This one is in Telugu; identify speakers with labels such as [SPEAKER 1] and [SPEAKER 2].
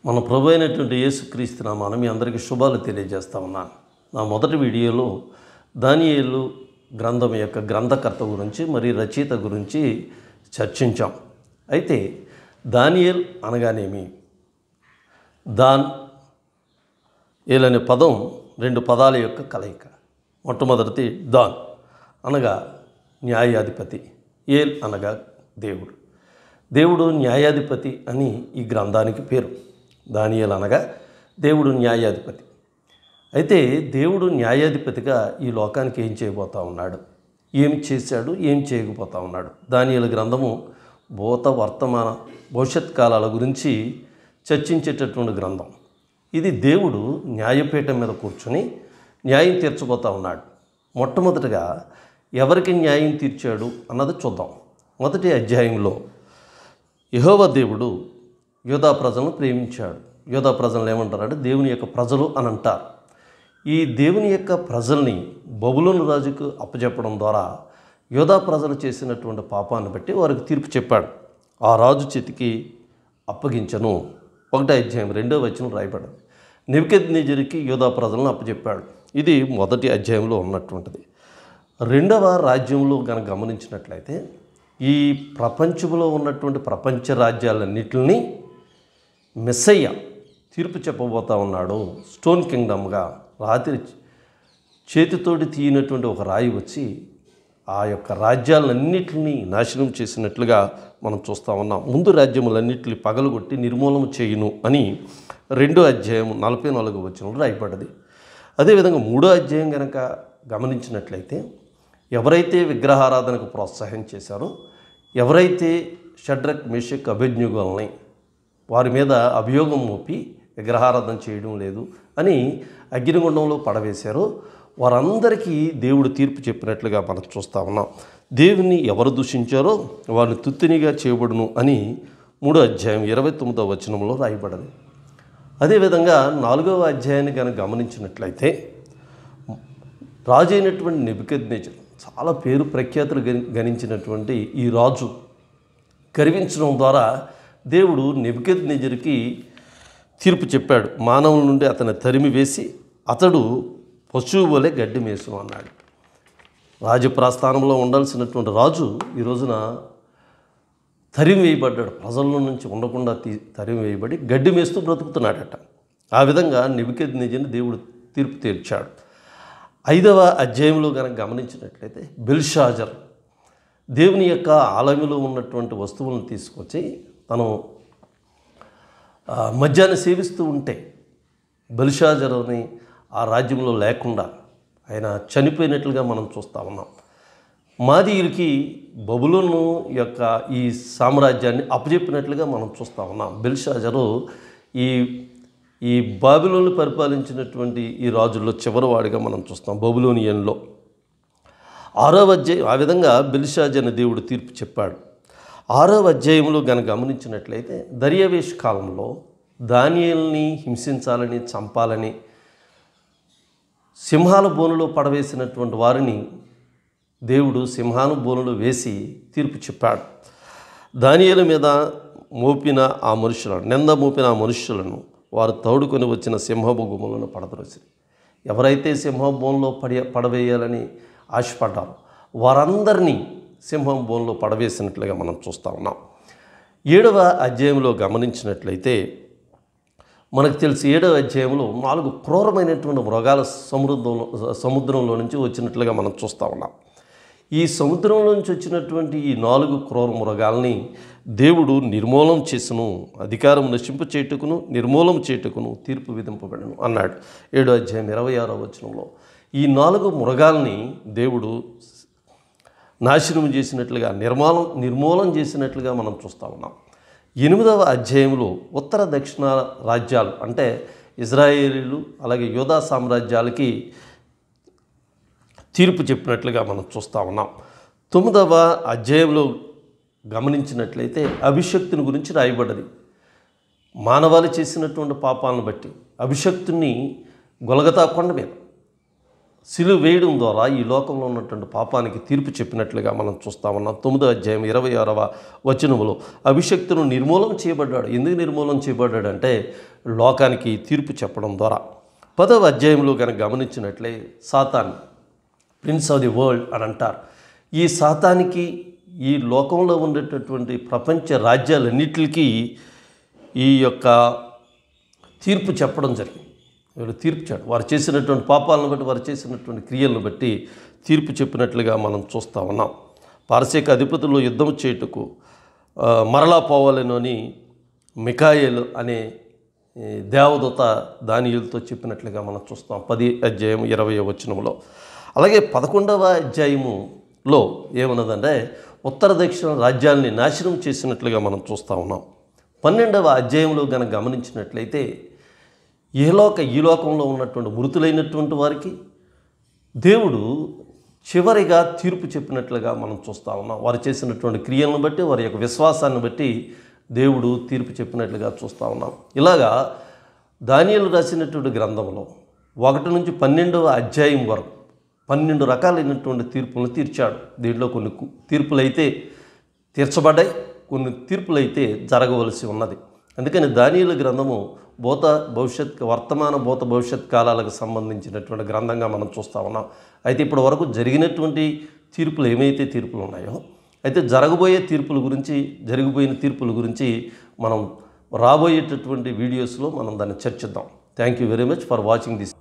[SPEAKER 1] మన ప్రభు అయినటువంటి యేసుక్రీస్తు నామమున మీ అందరికీ శుభాలు తెలియజేస్తా ఉన్నాను. నా మొదటి వీడియోలో దానియేలు గ్రంథం యొక్క గ్రంథకర్త గురించి మరియు రచయిత గురించి చర్చించాం. అయితే దానియేల్ అనగానేమి? దాన్ ఏల్ అనే పదం రెండు పదాల యొక్క కలయిక. మొట్టమొదటిది దాన్ అనగా న్యాయాధిపతి, ఏల్ అనగా దేవుడు. దేవుడు న్యాయాధిపతి అని ఈ గ్రంథానికి పేరు. దానియేలు అనగా దేవుడు న్యాయాధిపతి. అయితే దేవుడు న్యాయాధిపతిగా ఈ లోకానికి ఏం చేయబోతా ఉన్నాడు, ఏం చేశాడు, ఏం చేయకపోతా ఉన్నాడు. దానియేలు గ్రంథము భూత వర్తమాన భవిష్యత్ కాలాల గురించి చర్చించేటటువంటి గ్రంథం. ఇది దేవుడు న్యాయపీఠం మీద కూర్చొని న్యాయం తీర్చబోతా ఉన్నాడు. మొట్టమొదటిగా ఎవరికి న్యాయం తీర్చాడు అన్నది చూద్దాం. మొదటి అధ్యాయంలో యెహోవా దేవుడు యూదా ప్రజలను ప్రేమించాడు. యూదా ప్రజలను ఏమంటారంటే దేవుని యొక్క ప్రజలు అని అంటారు. ఈ దేవుని యొక్క ప్రజల్ని బబులోను రాజుకు అప్పచెప్పడం ద్వారా యూదా ప్రజలు చేసినటువంటి పాపాన్ని బట్టి వారికి తీర్పు చెప్పాడు. ఆ రాజు చేతికి అప్పగించను. 1వ అధ్యాయం 2వ వచనం రాయబడింది. నెబుకద్నెజరుకి యూదా ప్రజలను అప్పచెప్పాడు. ఇది మొదటి అధ్యాయంలో ఉన్నటువంటిది. 2వ రాజ్యంలో కనుక గమనించినట్లయితే ఈ ప్రపంచంలో ఉన్నటువంటి ప్రపంచ రాజ్యాలన్నిటిని మెస్సయ్య తీర్పు చెప్పబోతా ఉన్నాడు. స్టోన్ కింగ్డమ్గా రాత్రి చేతితోటి తీయనటువంటి ఒక రాయి వచ్చి ఆ యొక్క రాజ్యాలన్నింటినీ నాశనం చేసినట్లుగా మనం చూస్తూ ఉన్నాం. ముందు రాజ్యములన్నింటినీ పగలగొట్టి నిర్మూలన చేయును అని 2వ అధ్యాయం 44వ వచనంలో రాయబడ్డది. అదేవిధంగా 3వ అధ్యాయం కనుక గమనించినట్లయితే ఎవరైతే విగ్రహారాధనకు ప్రోత్సాహం చేశారో, ఎవరైతే షడ్రక్ మేషక్ అబేద్నెగోల్ని వారి మీద అభియోగం మోపి విగ్రహారాధన చేయడం లేదు అని అగ్నిగుండంలో పడవేశారో వారందరికీ దేవుడు తీర్పు చెప్పినట్లుగా మనం చూస్తూ ఉన్నాం. దేవుని ఎవరు దూషించారో వారిని తుత్తినిగా చేయబడును అని 3వ అధ్యాయం 29వ వచనంలో రాయబడింది. అదేవిధంగా 4వ అధ్యాయాన్ని కనుక గమనించినట్లయితే రాజు అయినటువంటి నెబుకద్నెజరు, చాలా పేరు ప్రఖ్యాతులు గణించినటువంటి ఈ రాజు గర్వించడం ద్వారా దేవుడు నెబుకద్నెజరుకి తీర్పు చెప్పాడు. మానవుల నుండి అతన్ని తరిమి వేసి అతడు పశువు వలె గడ్డి మేసును అన్నాడు. రాజప్రస్థానంలో ఉండాల్సినటువంటి రాజు ఈ రోజున తరిమి వేయబడ్డాడు. ప్రజల నుంచి ఉండకుండా తరిమి వేయబడి గడ్డి మేస్తూ బ్రతుకుతున్నాడట. ఆ విధంగా నెబుకద్నెజరుని దేవుడు తీర్పు తీర్చాడు. 5వ అధ్యాయంలో కనుక గమనించినట్లయితే బెల్షాజర్ దేవుని యొక్క ఆలయంలో ఉన్నటువంటి వస్తువులను తీసుకొచ్చి తను మద్యాన్ని సేవిస్తూ ఉంటే బెల్షాజర్ అని ఆ రాజ్యంలో లేకుండా ఆయన చనిపోయినట్లుగా మనం చూస్తూ ఉన్నాం. మాదీయులకి బబులోను యొక్క ఈ సామ్రాజ్యాన్ని అప్పచెప్పినట్లుగా మనం చూస్తూ ఉన్నాం. బెల్షాజరు ఈ బాబిలోను పరిపాలించినటువంటి ఈ రాజుల్లో చివరివాడిగా మనం చూస్తాం. బబులోనియన్లో 6వ అధ్యాయం ఆ విధంగా బెల్షాజర్ని దేవుడు తీర్పు చెప్పాడు. 6వ అధ్యాయంలో కనుక గమనించినట్లయితే దర్యావేషు కాలంలో దానియేలుని హింసించాలని, చంపాలని సింహాల బోనులో పడవేసినటువంటి వారిని దేవుడు సింహాల బోనులో వేసి తీర్పు చెప్పాడు. దానియేలు మీద మోపిన ఆ మనుషులను, నింద మోపిన ఆ మనుషులను వారు తోడుకొని వచ్చిన సింహపు గుమ్మలను పడద్రోసిరి. ఎవరైతే సింహం బోన్లో పడవేయాలని ఆశపడ్డారో వారందరినీ సింహం బోన్లో పడవేసినట్లుగా మనం చూస్తూ ఉన్నాం. 7వ అధ్యాయంలో గమనించినట్లయితే మనకు తెలిసి 7వ అధ్యాయంలో 4 క్రూరమైనటువంటి మృగాల సముద్రంలో నుంచి వచ్చినట్లుగా మనం చూస్తూ ఉన్నాం. ఈ సముద్రంలో నుంచి వచ్చినటువంటి ఈ 4 క్రూర మృగాల్ని దేవుడు నిర్మూలం చేసును, అధికారం నశింప చేటుకును, నిర్మూలం చేటుకును తీర్పు విధింపబడను అన్నాడు. 7వ అధ్యాయం 26వ వచనంలో ఈ 4 మృగాల్ని దేవుడు నాశనం చేసినట్లుగా, నిర్మూలం చేసినట్లుగా మనం చూస్తూ ఉన్నాం. 8వ అధ్యాయంలో ఉత్తర దక్షిణ రాజ్యాలు అంటే ఇజ్రాయేలీలు అలాగే యూదా సామ్రాజ్యాలకి తీర్పు చెప్పినట్లుగా మనం చూస్తూ ఉన్నాం. 9వ అధ్యాయంలో గమనించినట్లయితే అభిషక్తుని గురించి రాయబడ్డది. మానవాళి చేసినటువంటి పాపాలను బట్టి అభిషక్తుని గొలగతా కొండ మీద సిలువ వేయడం ద్వారా ఈ లోకంలో ఉన్నటువంటి పాపానికి తీర్పు చెప్పినట్లుగా మనం చూస్తా ఉన్నాం. 9వ అధ్యాయం 26వ వచనములో అభిషక్తును నిర్మూలన చేయబడ్డాడు. ఎందుకు నిర్మూలన చేయబడ్డాడంటే లోకానికి తీర్పు చెప్పడం ద్వారా. 10వ అధ్యాయంలో కనుక గమనించినట్లే సాతాన్ ప్రిన్స్ ఆఫ్ ది వరల్డ్ అని అంటారు. ఈ సాతానికి ఈ లోకంలో ఉండేటటువంటి ప్రపంచ రాజ్యాలన్నిటికీ ఈ యొక్క తీర్పు చెప్పడం జరిగింది. వీళ్ళు తీర్పు చెప్పాడు. వారు చేసినటువంటి పాపాలను బట్టి, వారు చేసినటువంటి క్రియలను బట్టి తీర్పు చెప్పినట్లుగా మనం చూస్తూ ఉన్నాం. పారసీక అధిపతులు యుద్ధం చేయుటకు మరలా పోవాలని మిఖాయేలు అనే దేవదూత దానియేలుతో చెప్పినట్లుగా మనం చూస్తాం 10వ అధ్యాయం 20వ వచనంలో. అలాగే 11వ అధ్యాయములో ఏమన్నదంటే ఉత్తర దక్షిణ రాజ్యాల్ని నాశనం చేసినట్లుగా మనం చూస్తూ ఉన్నాం. 12వ అధ్యాయంలో కనుక గమనించినట్లయితే ఈ లోకంలో ఉన్నటువంటి మృతులైనటువంటి వారికి దేవుడు చివరిగా తీర్పు చెప్పినట్లుగా మనం చూస్తూ ఉన్నాం. వారు చేసినటువంటి క్రియలను బట్టి, వారి యొక్క విశ్వాసాన్ని బట్టి దేవుడు తీర్పు చెప్పినట్లుగా చూస్తూ ఉన్నాం. ఇలాగా దానియేలు రాసినటువంటి గ్రంథంలో 1 నుంచి 12వ అధ్యాయం వరకు 12 రకాలైనటువంటి తీర్పులను తీర్చాడు. దీంట్లో కొన్ని తీర్పులు అయితే తీర్చబడ్డాయి, కొన్ని తీర్పులు అయితే జరగవలసి ఉన్నది. అందుకని దానియేలు గ్రంథము వర్తమాన భవిష్యత్ కాలాలకు సంబంధించినటువంటి గ్రంథంగా మనం చూస్తూ ఉన్నాం. అయితే ఇప్పటి వరకు జరిగినటువంటి తీర్పులు ఏమైతే తీర్పులు ఉన్నాయో, అయితే జరిగిపోయిన తీర్పుల గురించి మనం రాబోయేటటువంటి వీడియోస్లో మనం దాన్ని చర్చిద్దాం. Thank you very much for watching this.